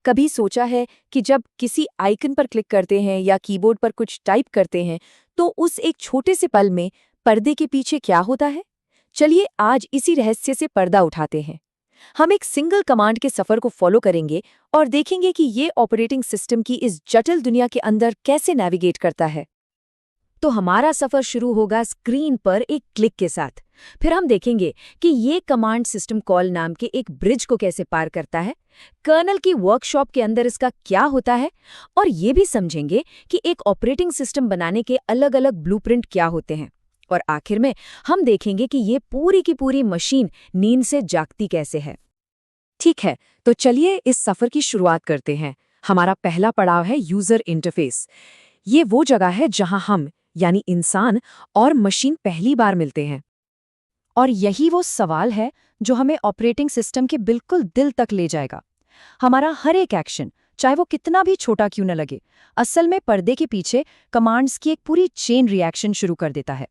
कभी सोचा है कि जब किसी आइकन पर क्लिक करते हैं या कीबोर्ड पर कुछ टाइप करते हैं तो उस एक छोटे से पल में पर्दे के पीछे क्या होता है? चलिए आज इसी रहस्य से पर्दा उठाते हैं। हम एक सिंगल कमांड के सफर को फॉलो करेंगे और देखेंगे कि ये ऑपरेटिंग सिस्टम की इस जटिल दुनिया के अंदर कैसे नेविगेट करता है। तो हमारा सफर शुरू होगा स्क्रीन पर एक क्लिक के साथ। फिर हम देखेंगे कि ये कमांड सिस्टम कॉल नाम के एक ब्रिज को कैसे पार करता है, कर्नल की वर्कशॉप के अंदर इसका क्या होता है, और ये भी समझेंगे कि एक ऑपरेटिंग सिस्टम बनाने के अलग-अलग ब्लूप्रिंट क्या होते हैं। और आखिर में हम देखेंगे कि ये पूरी की पूरी मशीन नींद से जागती कैसे है। ठीक है, तो चलिए इस सफर की शुरुआत करते हैं। हमारा पहला पड़ाव है यूजर इंटरफेस। ये वो जगह है जहां हम यानी इंसान और मशीन पहली बार मिलते हैं। और यही वो सवाल है जो हमें ऑपरेटिंग सिस्टम के बिल्कुल दिल तक ले जाएगा। हमारा हर एक एक्शन, चाहे वो कितना भी छोटा क्यों न लगे, असल में पर्दे के पीछे कमांड्स की एक पूरी चेन रिएक्शन शुरू कर देता है।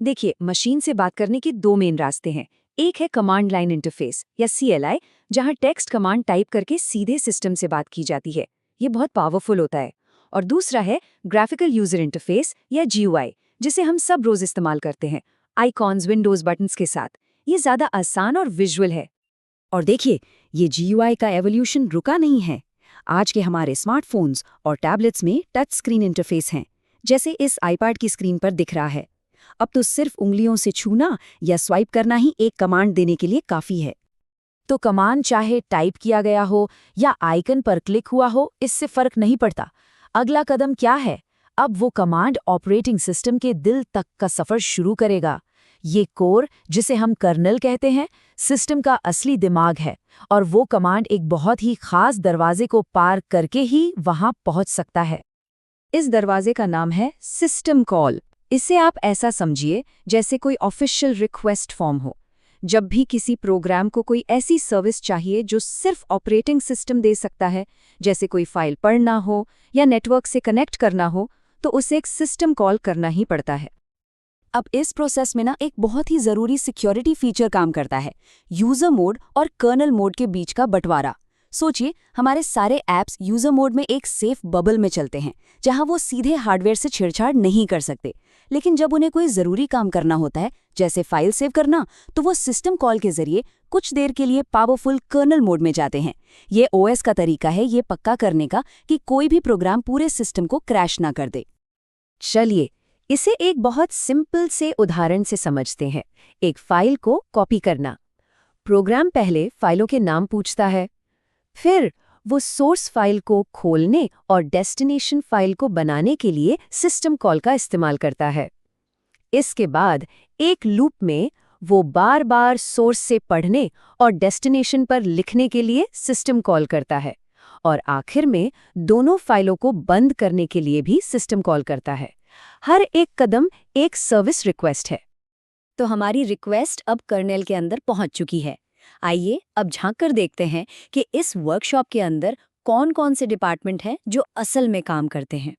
देखिए, मशीन से बात करने के दो मेन रास्ते हैं। एक है कमांड लाइन इंटरफेस या CLI, जहां टेक्स्ट कमांड टाइप करके सीधे सिस्टम से बात की जाती है। ये बहुत पावरफुल होता है। और दूसरा है ग्राफिकल यूजर इंटरफेस या GUI, जिसे हम सब रोज इस्तेमाल करते हैं, आइकॉन्स, विंडोज, बटन्स के साथ। ये ज्यादा आसान और विजुअल है। और देखिए, ये GUI का एवोल्यूशन रुका नहीं है। आज के हमारे स्मार्टफोन्स और टैबलेट्स में टच स्क्रीन इंटरफेस हैं, जैसे इस आईपैड की स्क्रीन पर दिख रहा है। अब तो सिर्फ उंगलियों से छूना या स्वाइप करना ही एक कमांड देने के लिए काफी है। तो कमांड चाहे टाइप किया गया हो या आइकन पर क्लिक हुआ हो, इससे फर्क नहीं पड़ता। अगला कदम क्या है? अब वो कमांड ऑपरेटिंग सिस्टम के दिल तक का सफर शुरू करेगा। ये कोर, जिसे हम कर्नल कहते हैं, सिस्टम का असली दिमाग है, और वो कमांड एक बहुत ही खास दरवाजे को पार करके ही वहां पहुंच सकता है। इस दरवाजे का नाम है सिस्टम कॉल। इसे आप ऐसा समझिए जैसे कोई ऑफिशियल रिक्वेस्ट फॉर्म हो। जब भी किसी प्रोग्राम को कोई ऐसी सर्विस चाहिए जो सिर्फ ऑपरेटिंग सिस्टम दे सकता है, जैसे कोई फाइल पढ़ना हो या नेटवर्क से कनेक्ट करना हो, तो उसे एक सिस्टम कॉल करना ही पड़ता है। अब इस प्रोसेस में एक बहुत ही जरूरी सिक्योरिटी फीचर काम करता है, यूजर मोड और कर्नल मोड के बीच का बंटवारा। सोचिए, हमारे सारे ऐप्स यूजर मोड में एक सेफ बबल में चलते हैं, जहां वो सीधे हार्डवेयर से छेड़छाड़ नहीं कर सकते। लेकिन जब उन्हें कोई जरूरी काम करना होता है, जैसे फाइल सेव करना, तो वो सिस्टम कॉल के जरिए कुछ देर के लिए पावरफुल कर्नल मोड में जाते हैं। ये OS का तरीका है ये पक्का करने का कि कोई भी प्रोग्राम पूरे सिस्टम को क्रैश ना कर दे। चलिए, इसे एक बहुत सिंपल से उदाहरण से समझते हैं। एक फाइल को कॉपी करना। प्रोग्राम पहले फाइलों के नाम पूछता है, फिर वो सोर्स फाइल को खोलने और डेस्टिनेशन फाइल को बनाने के लिए सिस्टम कॉल का इस्तेमाल करता है। इसके बाद एक लूप में वो बार बार सोर्स से पढ़ने और डेस्टिनेशन पर लिखने के लिए सिस्टम कॉल करता है, और आखिर में दोनों फाइलों को बंद करने के लिए भी सिस्टम कॉल करता है। हर एक कदम एक सर्विस रिक्वेस्ट है। तो हमारी रिक्वेस्ट अब कर्नेल के अंदर पहुंच चुकी है। आइए अब झांक कर देखते हैं कि इस वर्कशॉप के अंदर कौन-कौन से डिपार्टमेंट हैं जो असल में काम करते हैं।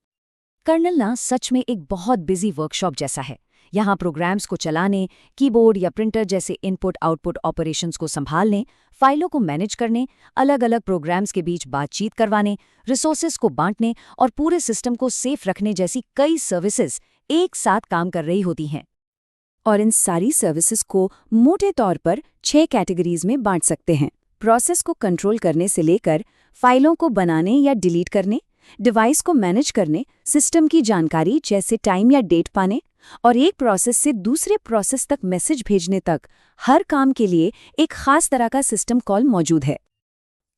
कर्नल सच में एक बहुत बिजी वर्कशॉप जैसा है। यहाँ प्रोग्राम्स को चलाने, कीबोर्ड या प्रिंटर जैसे इनपुट आउटपुट ऑपरेशंस को संभालने, फाइलों को मैनेज करने, अलग-अलग प्रोग्राम्स के बीच बातचीत करवाने, रिसोर्सेज को बांटने और पूरे सिस्टम को सेफ रखने जैसी कई सर्विसेज एक साथ काम कर रही होती हैं। और इन सारी सर्विसेज को मोटे तौर पर 6 कैटेगरीज में बांट सकते हैं। प्रोसेस को कंट्रोल करने से लेकर फाइलों को बनाने या डिलीट करने, डिवाइस को मैनेज करने, सिस्टम की जानकारी जैसे टाइम या डेट पाने, और एक प्रोसेस से दूसरे प्रोसेस तक मैसेज भेजने तक, हर काम के लिए एक खास तरह का सिस्टम कॉल मौजूद है।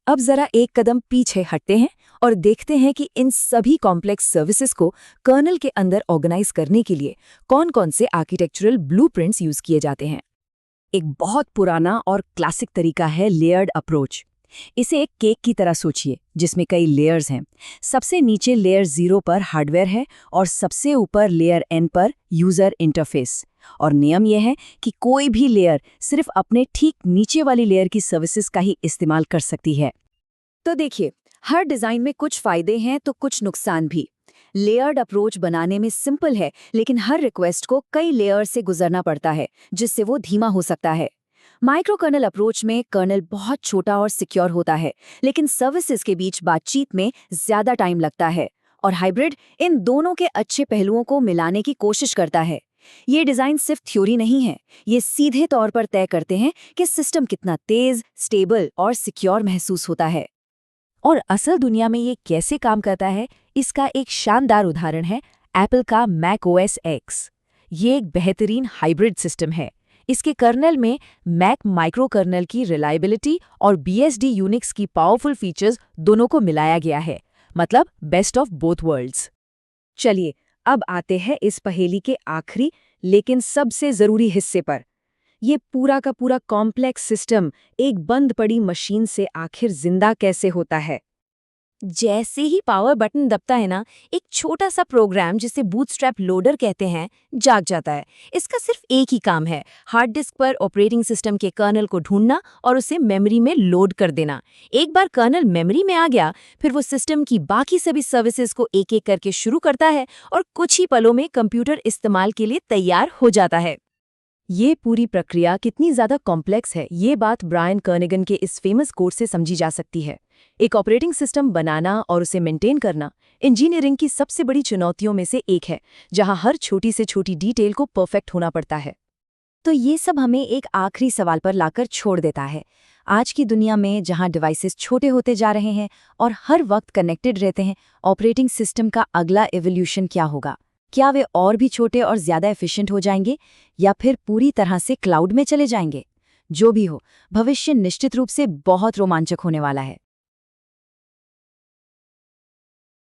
अब जरा एक कदम पीछे हटते हैं और देखते हैं कि इन सभी कॉम्प्लेक्स सर्विसेज को कर्नल के अंदर ऑर्गेनाइज करने के लिए कौन-कौन से आर्किटेक्चरल ब्लूप्रिंट्स यूज किए जाते हैं। एक बहुत पुराना और क्लासिक तरीका है लेयर्ड अप्रोच। इसे एक केक की तरह सोचिए, जिसमें कई लेयर्स हैं। सबसे नीचे लेयर 0 पर हार्डवेयर है और सबसे ऊपर लेयर N पर यूजर इंटरफेस। और नियम यह है कि कोई भी लेयर सिर्फ अपने ठीक नीचे वाली लेयर की सर्विसेज का ही इस्तेमाल कर सकती है। तो देखिए, हर डिजाइन में कुछ फायदे हैं तो कुछ नुकसान भी। लेयर्ड अप्रोच बनाने में सिंपल है, लेकिन हर रिक्वेस्ट को कई लेयर से गुजरना पड़ता है, जिससे वो धीमा हो सकता है। माइक्रो कर्नल अप्रोच में कर्नल बहुत छोटा और सिक्योर होता है, लेकिन सर्विसेज के बीच बातचीत में ज्यादा टाइम लगता है। और हाइब्रिड इन दोनों के अच्छे पहलुओं को मिलाने की कोशिश करता है। ये डिजाइन सिर्फ थ्योरी नहीं है, ये सीधे तौर पर तय करते हैं कि सिस्टम कितना तेज, स्टेबल और सिक्योर महसूस होता है। और असल दुनिया में ये कैसे काम करता है, इसका एक शानदार उदाहरण है एप्पल का मैक ओएस एक्स। ये एक बेहतरीन हाइब्रिड सिस्टम है। इसके कर्नल में मैक माइक्रो कर्नल की रिलायबिलिटी और BSD यूनिक्स की पावरफुल फीचर्स दोनों को मिलाया गया है, मतलब बेस्ट ऑफ बोथ वर्ल्ड्स। चलिए अब आते हैं इस पहेली के आखिरी लेकिन सबसे जरूरी हिस्से पर। ये पूरा का पूरा कॉम्प्लेक्स सिस्टम एक बंद पड़ी मशीन से आखिर जिंदा कैसे होता है? जैसे ही पावर बटन दबता है ना, एक छोटा सा प्रोग्राम जिसे बूटस्ट्रैप लोडर कहते हैं जाग जाता है। इसका सिर्फ एक ही काम है, हार्ड डिस्क पर ऑपरेटिंग सिस्टम के कर्नल को ढूंढना और उसे मेमोरी में लोड कर देना। एक बार कर्नल मेमोरी में आ गया, फिर वो सिस्टम की बाकी सभी सर्विसेज को एक एक करके शुरू करता है और कुछ ही पलों में कंप्यूटर इस्तेमाल के लिए तैयार हो जाता है। ये पूरी प्रक्रिया कितनी ज्यादा कॉम्प्लेक्स है, ये बात ब्रायन कर्निगन के इस फेमस कोट से समझी जा सकती है। एक ऑपरेटिंग सिस्टम बनाना और उसे मेंटेन करना इंजीनियरिंग की सबसे बड़ी चुनौतियों में से एक है, जहां हर छोटी से छोटी डिटेल को परफेक्ट होना पड़ता है। तो ये सब हमें एक आखिरी सवाल पर लाकर छोड़ देता है। आज की दुनिया में जहां डिवाइसेस छोटे होते जा रहे हैं और हर वक्त कनेक्टेड रहते हैं, ऑपरेटिंग सिस्टम का अगला एवोल्यूशन क्या होगा? क्या वे और भी छोटे और ज्यादा एफिशिएंट हो जाएंगे या फिर पूरी तरह से क्लाउड में चले जाएंगे? जो भी हो, भविष्य निश्चित रूप से बहुत रोमांचक होने वाला है।